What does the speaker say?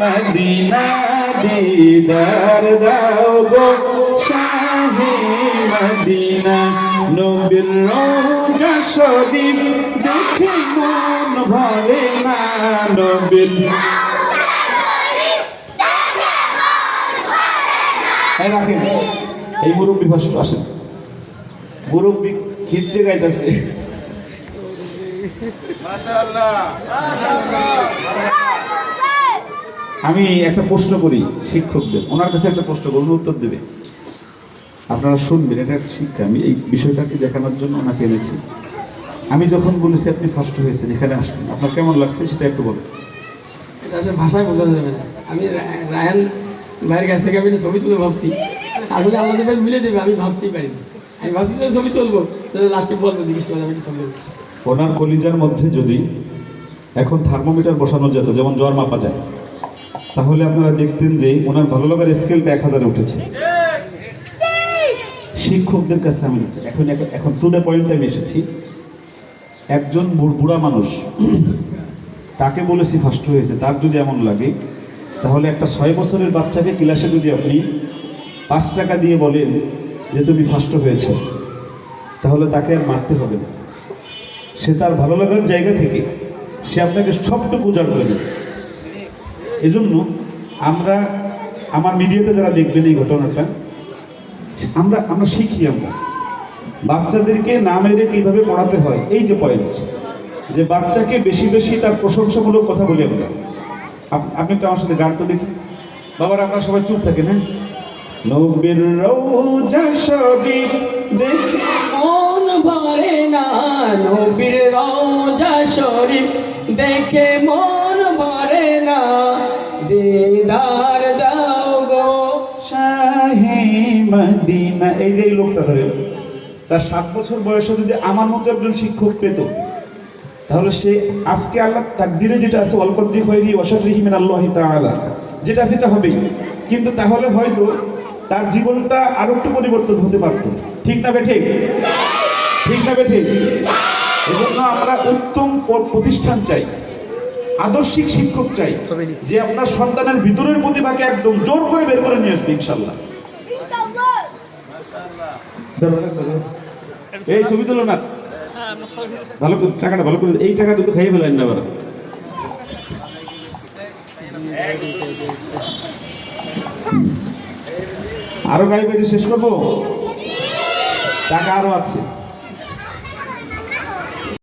Medina দিদার দাও গো শাহে Medina নবীর রওজা শরীফ দেখে মন ভরে না নবীর এই রাখেন এই মুরব্বী ফার্স্ট আসেন মুরব্বী খিচ্ছে গাইতেছে আমি একটা প্রশ্ন করি শিক্ষকদের ওনার কাছে একটা প্রশ্ন করুন উত্তর দেবে আপনারা শুনবেন এটা একটা শিক্ষা আমি এই বিষয়টাকে দেখানোর জন্য ওনাকে এনেছি আমি যখন বলেছি আপনি ফার্স্ট হয়েছেন এখানে আসছেন আপনার কেমন লাগছে সেটা একটু বলেন এটা আসলে ভাষায় বোঝানো যাবে না আমি রায়ান ভাইয়ের কাছ থেকে আমি ছবি তুলে ভাবছি আসলে আল্লাহ যেভাবে মিলে দেবে আমি ভাবতেই পারিনি আমি ভাবছি ছবি তুলবো লাস্টে বলবো জিজ্ঞেস করে আমি ছবি তুলবো ওনার কলিজার মধ্যে যদি এখন থার্মোমিটার বসানো যেত যেমন জ্বর মাপা যায় তাহলে আপনারা দেখতেন যে ওনার ভালো লাগার স্কেলটা 1000-এ উঠেছে শিক্ষকদের কাছে আমি এখন টু দ্য পয়েন্টে আমি এসেছি একজন বুড়া মানুষ তাকে বলেছি ফার্স্ট হয়েছে তার যদি এমন লাগে তাহলে একটা 6 বছরের বাচ্চাকে ক্লাসে যদি আপনি 5 টাকা দিয়ে বলেন যে তুমি ফার্স্ট হয়েছে তাহলে তাকে আর মারতে হবে না সে তার ভালো লাগার জায়গা থেকে সে আপনাকে সবটুকু উজাড় করে দেবে এজন্য আমরা আমার মিডিয়াতে যারা দেখবেন এই ঘটনাটা আমরা শিখি আমরা বাচ্চাদেরকে না মেরে কীভাবে পড়াতে হয় এই যে পয়েন্ট যে বাচ্চাকে বেশি বেশি তার প্রশংসামূলক কথা বলি আমরা আপনি একটু আমার সাথে গান তো দেখি বাবার আপনারা সবাই চুপ থাকেন হ্যাঁ নবীর রওজা শরীফ দেখে মন ভরে না নবীর রওজা শরীফ দেখে মন ভরে না দিদার দাও গো শাহে মদিনা এই যে এই লোকটা ধরে তার 7 বছর বয়সে যদি আমার মতো একজন শিক্ষক পেত তাহলে সে আজকে আল্লাহ তাকদিরে যেটা আছে অল্পদ্দি খৈরি ওয়াশারিহি মিনাল্লাহি তাআলা যেটা সেটা হবেই কিন্তু তাহলে হয়তো তার জীবনটা আরো একটু পরিবর্তন হতে পারত ঠিক না বেঠিক ঠিক না বেঠিক এজন্য আমরা উত্তম প্রতিষ্ঠান চাই আদর্শিক শিক্ষক চাই যে আপনার সন্তানের ভিতরের প্রতিভাকে একদম জোর করে বের করে নিয়ে আসবে ইনশাআল্লাহ এই ছবি তুলো না ভালো করে টাকাটা ভালো করে এই টাকা কিন্তু খাইয়ে ফেলেন না আবার আরো গাড়ি বাড়ি শেষ করবো টাকা আরো আছে